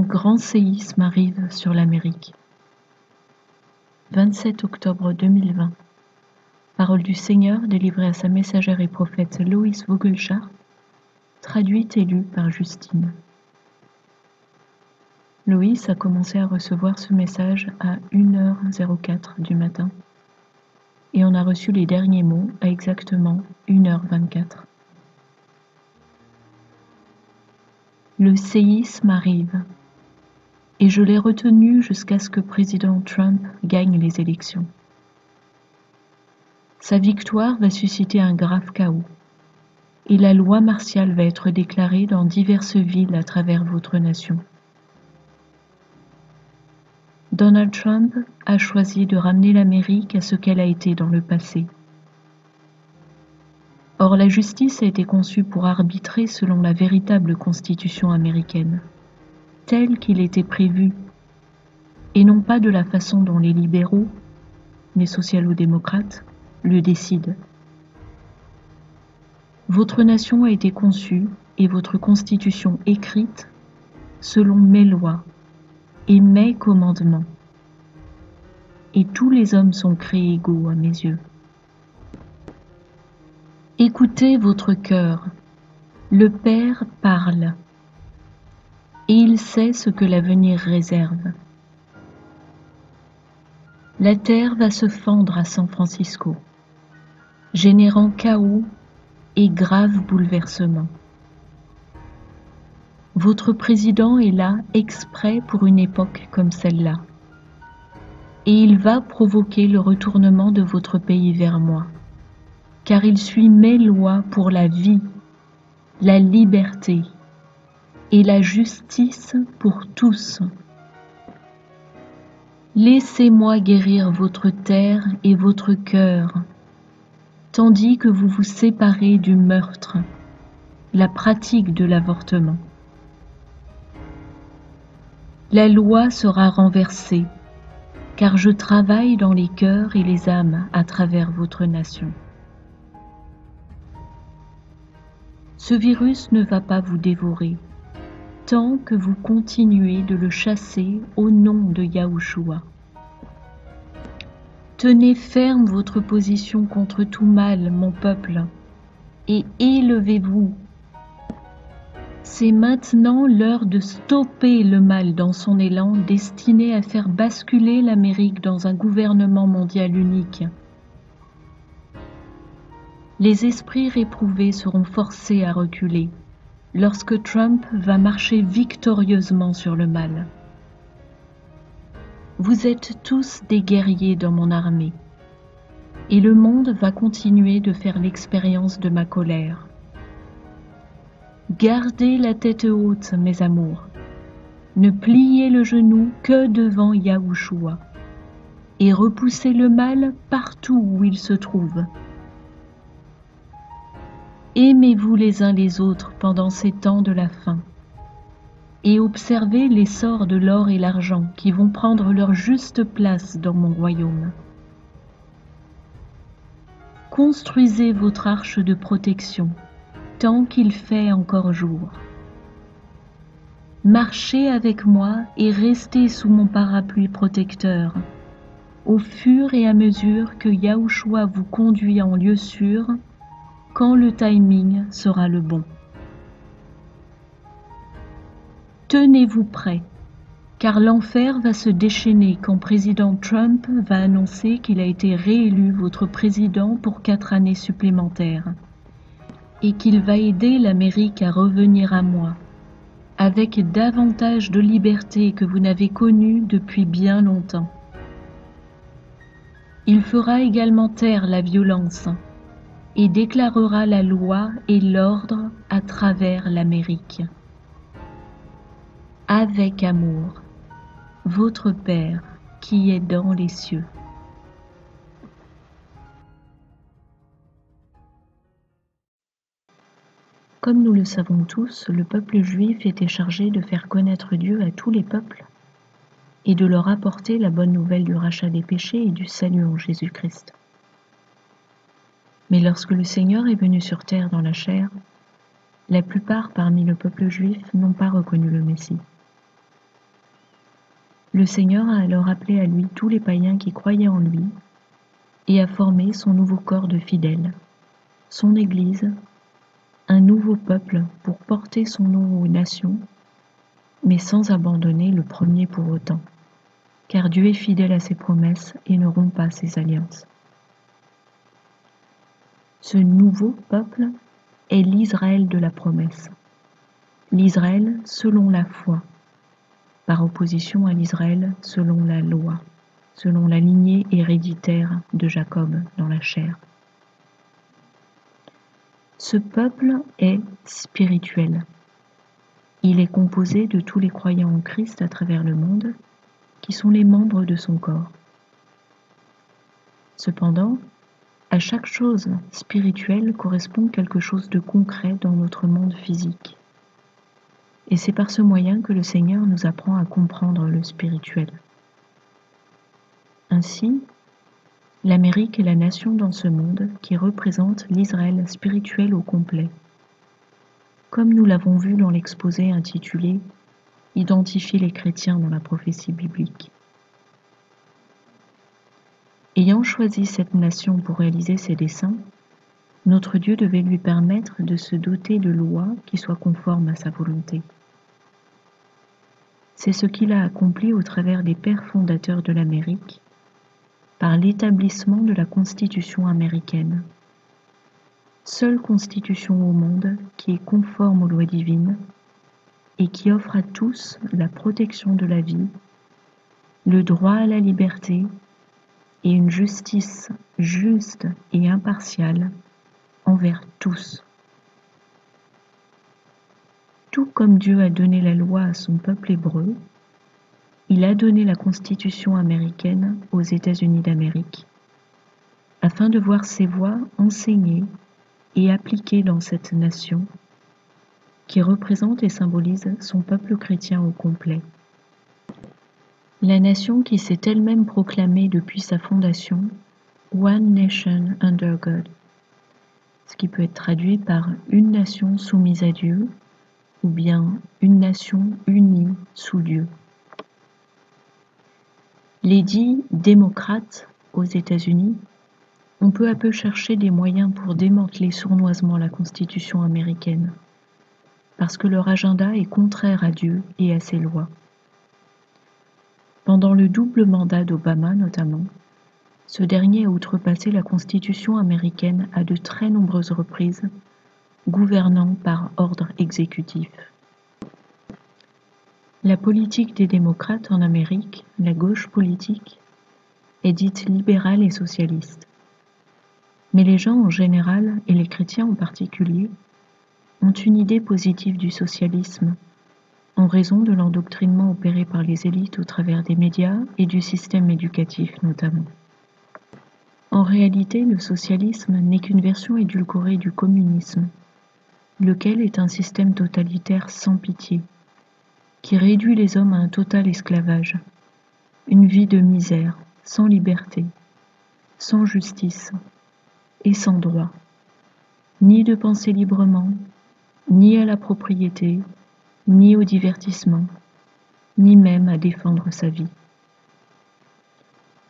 grand séisme arrive sur l'Amérique. 27 octobre 2020. Parole du Seigneur délivrée à sa messagère et prophète Loïs Vogelchardt, traduite et lue par Justine. Loïs a commencé à recevoir ce message à 1h04 du matin et on a reçu les derniers mots à exactement 1h24. Le séisme arrive et je l'ai retenu jusqu'à ce que président Trump gagne les élections. Sa victoire va susciter un grave chaos et la loi martiale va être déclarée dans diverses villes à travers votre nation. Donald Trump a choisi de ramener l'Amérique à ce qu'elle a été dans le passé. Or, la justice a été conçue pour arbitrer selon la véritable constitution américaine, telle qu'il était prévu, et non pas de la façon dont les libéraux, les socialo-démocrates, le décident. Votre nation a été conçue et votre constitution écrite selon mes lois et mes commandements. Et tous les hommes sont créés égaux à mes yeux. Écoutez votre cœur, le Père parle, et il sait ce que l'avenir réserve. La terre va se fendre à San Francisco, générant chaos et graves bouleversements. Votre président est là exprès pour une époque comme celle-là, et il va provoquer le retournement de votre pays vers moi, car il suit mes lois pour la vie, la liberté et la justice pour tous. Laissez-moi guérir votre terre et votre cœur, tandis que vous vous séparez du meurtre, la pratique de l'avortement. La loi sera renversée, car je travaille dans les cœurs et les âmes à travers votre nation. Ce virus ne va pas vous dévorer, tant que vous continuez de le chasser au nom de Yahushua. Tenez ferme votre position contre tout mal, mon peuple, et élevez-vous. C'est maintenant l'heure de stopper le mal dans son élan destiné à faire basculer l'Amérique dans un gouvernement mondial unique. Les esprits réprouvés seront forcés à reculer lorsque Trump va marcher victorieusement sur le mal. Vous êtes tous des guerriers dans mon armée, et le monde va continuer de faire l'expérience de ma colère. Gardez la tête haute, mes amours. Ne pliez le genou que devant Yahushua, et repoussez le mal partout où il se trouve. Aimez-vous les uns les autres pendant ces temps de la fin, et observez l'essor de l'or et l'argent qui vont prendre leur juste place dans mon royaume. Construisez votre arche de protection, tant qu'il fait encore jour. Marchez avec moi et restez sous mon parapluie protecteur, au fur et à mesure que Yahushua vous conduit en lieu sûr, quand le timing sera le bon. Tenez-vous prêts, car l'enfer va se déchaîner quand président Trump va annoncer qu'il a été réélu votre président pour 4 années supplémentaires et qu'il va aider l'Amérique à revenir à moi, avec davantage de liberté que vous n'avez connue depuis bien longtemps. Il fera également taire la violence et déclarera la loi et l'ordre à travers l'Amérique. Avec amour, votre Père qui est dans les cieux. Comme nous le savons tous, le peuple juif était chargé de faire connaître Dieu à tous les peuples et de leur apporter la bonne nouvelle du rachat des péchés et du salut en Jésus-Christ. Mais lorsque le Seigneur est venu sur terre dans la chair, la plupart parmi le peuple juif n'ont pas reconnu le Messie. Le Seigneur a alors appelé à lui tous les païens qui croyaient en lui et a formé son nouveau corps de fidèles, son Église, un nouveau peuple pour porter son nom aux nations, mais sans abandonner le premier pour autant, car Dieu est fidèle à ses promesses et ne rompt pas ses alliances. Ce nouveau peuple est l'Israël de la promesse, l'Israël selon la foi, par opposition à l'Israël selon la loi, selon la lignée héréditaire de Jacob dans la chair. Ce peuple est spirituel. Il est composé de tous les croyants en Christ à travers le monde, qui sont les membres de son corps. Cependant, à chaque chose spirituelle correspond quelque chose de concret dans notre monde physique. Et c'est par ce moyen que le Seigneur nous apprend à comprendre le spirituel. Ainsi, l'Amérique est la nation dans ce monde qui représente l'Israël spirituel au complet. Comme nous l'avons vu dans l'exposé intitulé « Identifier les chrétiens dans la prophétie biblique ». Ayant choisi cette nation pour réaliser ses desseins, notre Dieu devait lui permettre de se doter de lois qui soient conformes à sa volonté. C'est ce qu'il a accompli au travers des pères fondateurs de l'Amérique, par l'établissement de la Constitution américaine, seule constitution au monde qui est conforme aux lois divines et qui offre à tous la protection de la vie, le droit à la liberté et une justice juste et impartiale envers tous. Tout comme Dieu a donné la loi à son peuple hébreu, il a donné la Constitution américaine aux États-Unis d'Amérique, afin de voir ses voies enseignées et appliquées dans cette nation, qui représente et symbolise son peuple chrétien au complet. La nation qui s'est elle-même proclamée depuis sa fondation « One Nation under God », ce qui peut être traduit par « une nation soumise à Dieu » ou bien « une nation unie sous Dieu ». Les dits démocrates aux États-Unis ont peu à peu cherché des moyens pour démanteler sournoisement la Constitution américaine, parce que leur agenda est contraire à Dieu et à ses lois. Pendant le double mandat d'Obama notamment, ce dernier a outrepassé la Constitution américaine à de très nombreuses reprises, gouvernant par ordre exécutif. La politique des démocrates en Amérique, la gauche politique, est dite libérale et socialiste. Mais les gens en général, et les chrétiens en particulier, ont une idée positive du socialisme, en raison de l'endoctrinement opéré par les élites au travers des médias et du système éducatif notamment. En réalité, le socialisme n'est qu'une version édulcorée du communisme, lequel est un système totalitaire sans pitié, qui réduit les hommes à un total esclavage, une vie de misère, sans liberté, sans justice et sans droit, ni de penser librement, ni à la propriété, ni au divertissement, ni même à défendre sa vie.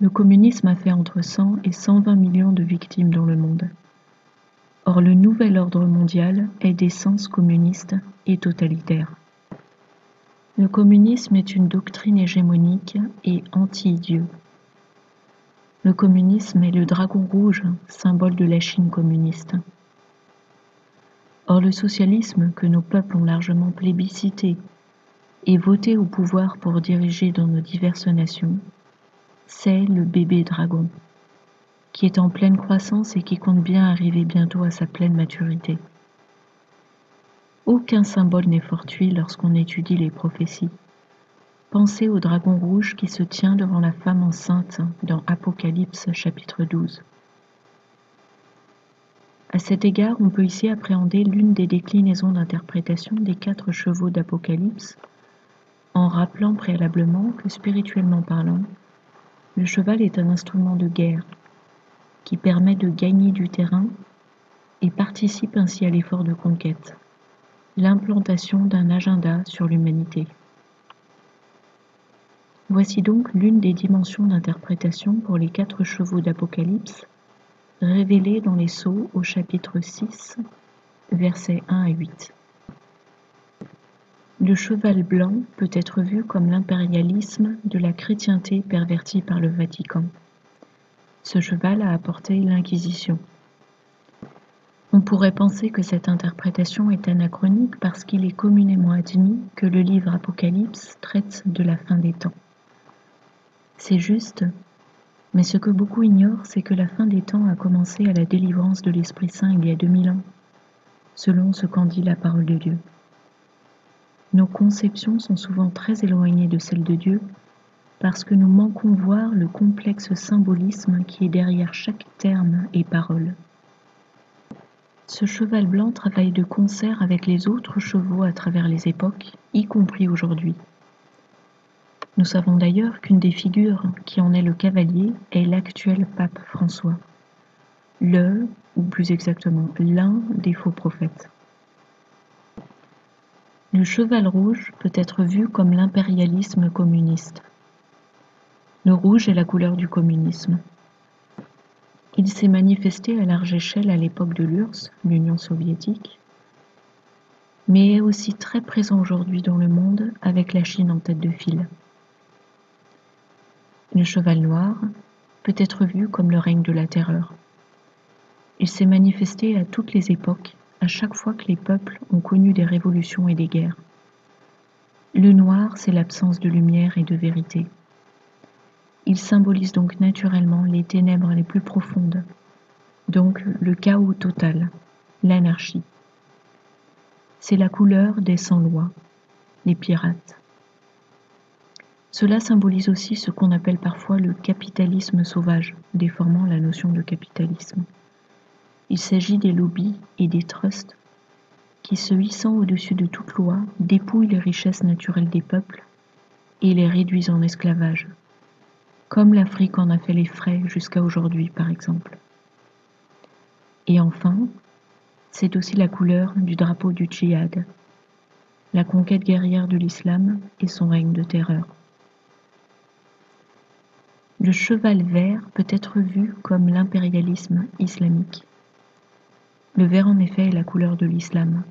Le communisme a fait entre 100 et 120 millions de victimes dans le monde. Or, le nouvel ordre mondial est d'essence communiste et totalitaire. Le communisme est une doctrine hégémonique et anti-Dieu. Le communisme est le dragon rouge, symbole de la Chine communiste. Or, le socialisme, que nos peuples ont largement plébiscité et voté au pouvoir pour diriger dans nos diverses nations, c'est le bébé dragon, qui est en pleine croissance et qui compte bien arriver bientôt à sa pleine maturité. Aucun symbole n'est fortuit lorsqu'on étudie les prophéties. Pensez au dragon rouge qui se tient devant la femme enceinte dans Apocalypse chapitre 12. À cet égard, on peut ici appréhender l'une des déclinaisons d'interprétation des 4 chevaux d'Apocalypse, en rappelant préalablement que, spirituellement parlant, le cheval est un instrument de guerre qui permet de gagner du terrain et participe ainsi à l'effort de conquête, l'implantation d'un agenda sur l'humanité. Voici donc l'une des dimensions d'interprétation pour les 4 chevaux d'Apocalypse, révélés dans les Sceaux au chapitre 6, versets 1 à 8. Le cheval blanc peut être vu comme l'impérialisme de la chrétienté pervertie par le Vatican. Ce cheval a apporté l'Inquisition. On pourrait penser que cette interprétation est anachronique parce qu'il est communément admis que le livre Apocalypse traite de la fin des temps. C'est juste, mais ce que beaucoup ignorent, c'est que la fin des temps a commencé à la délivrance de l'Esprit Saint il y a 2000 ans, selon ce qu'en dit la parole de Dieu. Nos conceptions sont souvent très éloignées de celles de Dieu parce que nous manquons voir le complexe symbolisme qui est derrière chaque terme et parole. Ce cheval blanc travaille de concert avec les autres chevaux à travers les époques, y compris aujourd'hui. Nous savons d'ailleurs qu'une des figures qui en est le cavalier est l'actuel pape François, ou plus exactement l'un des faux prophètes. Le cheval rouge peut être vu comme l'impérialisme communiste. Le rouge est la couleur du communisme. Il s'est manifesté à large échelle à l'époque de l'URSS, l'Union soviétique, mais est aussi très présent aujourd'hui dans le monde avec la Chine en tête de file. Le cheval noir peut être vu comme le règne de la terreur. Il s'est manifesté à toutes les époques, à chaque fois que les peuples ont connu des révolutions et des guerres. Le noir, c'est l'absence de lumière et de vérité. Il symbolise donc naturellement les ténèbres les plus profondes, donc le chaos total, l'anarchie. C'est la couleur des sans-loi, les pirates. Cela symbolise aussi ce qu'on appelle parfois le capitalisme sauvage, déformant la notion de capitalisme. Il s'agit des lobbies et des trusts qui, se hissant au-dessus de toute loi, dépouillent les richesses naturelles des peuples et les réduisent en esclavage, comme l'Afrique en a fait les frais jusqu'à aujourd'hui par exemple. Et enfin, c'est aussi la couleur du drapeau du djihad, la conquête guerrière de l'islam et son règne de terreur. Le cheval vert peut être vu comme l'impérialisme islamique. Le vert en effet est la couleur de l'islam.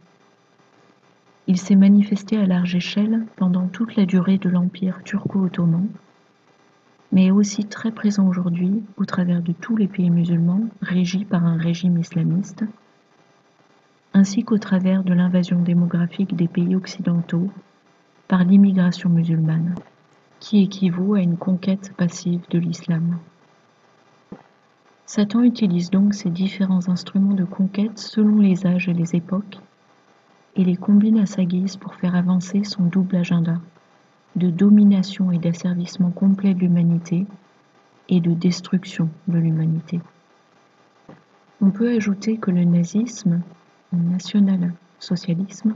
Il s'est manifesté à large échelle pendant toute la durée de l'empire turco-ottoman, mais est aussi très présent aujourd'hui au travers de tous les pays musulmans régis par un régime islamiste, ainsi qu'au travers de l'invasion démographique des pays occidentaux par l'immigration musulmane, qui équivaut à une conquête passive de l'islam. Satan utilise donc ces différents instruments de conquête selon les âges et les époques, et les combine à sa guise pour faire avancer son double agenda de domination et d'asservissement complet de l'humanité et de destruction de l'humanité. On peut ajouter que le nazisme, le national-socialisme,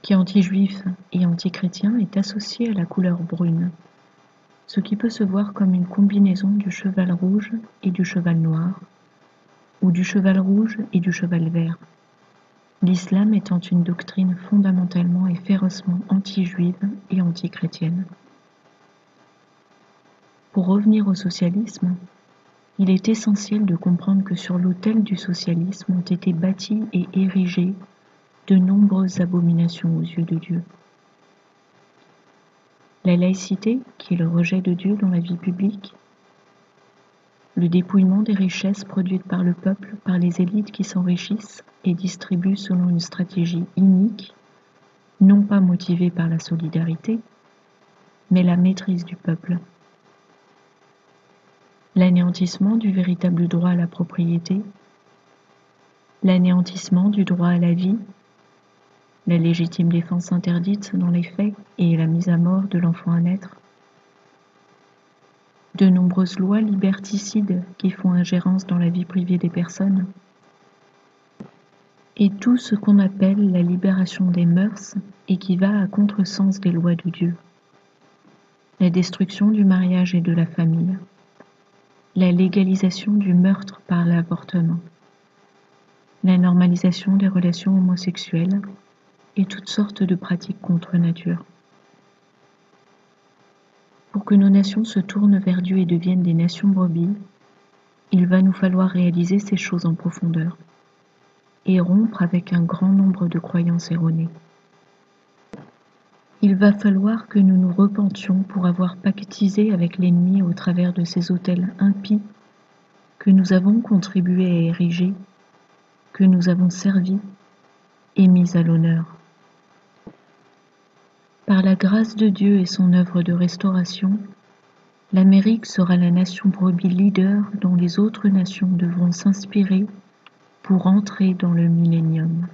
qui est anti-juif et anti-chrétien, est associé à la couleur brune, ce qui peut se voir comme une combinaison du cheval rouge et du cheval noir, ou du cheval rouge et du cheval vert. L'islam étant une doctrine fondamentalement et férocement anti-juive et anti-chrétienne. Pour revenir au socialisme, il est essentiel de comprendre que sur l'autel du socialisme ont été bâties et érigées de nombreuses abominations aux yeux de Dieu. La laïcité, qui est le rejet de Dieu dans la vie publique, le dépouillement des richesses produites par le peuple, par les élites qui s'enrichissent et distribuent selon une stratégie inique, non pas motivée par la solidarité, mais la maîtrise du peuple. L'anéantissement du véritable droit à la propriété, l'anéantissement du droit à la vie, la légitime défense interdite dans les faits et la mise à mort de l'enfant à naître, de nombreuses lois liberticides qui font ingérence dans la vie privée des personnes, et tout ce qu'on appelle la libération des mœurs et qui va à contresens des lois de Dieu. La destruction du mariage et de la famille, la légalisation du meurtre par l'avortement, la normalisation des relations homosexuelles et toutes sortes de pratiques contre nature. Pour que nos nations se tournent vers Dieu et deviennent des nations brebis, il va nous falloir réaliser ces choses en profondeur et rompre avec un grand nombre de croyances erronées. Il va falloir que nous nous repentions pour avoir pactisé avec l'ennemi au travers de ces autels impies que nous avons contribué à ériger, que nous avons servis et mis à l'honneur. Par la grâce de Dieu et son œuvre de restauration, l'Amérique sera la nation brebis leader dont les autres nations devront s'inspirer pour entrer dans le millénium.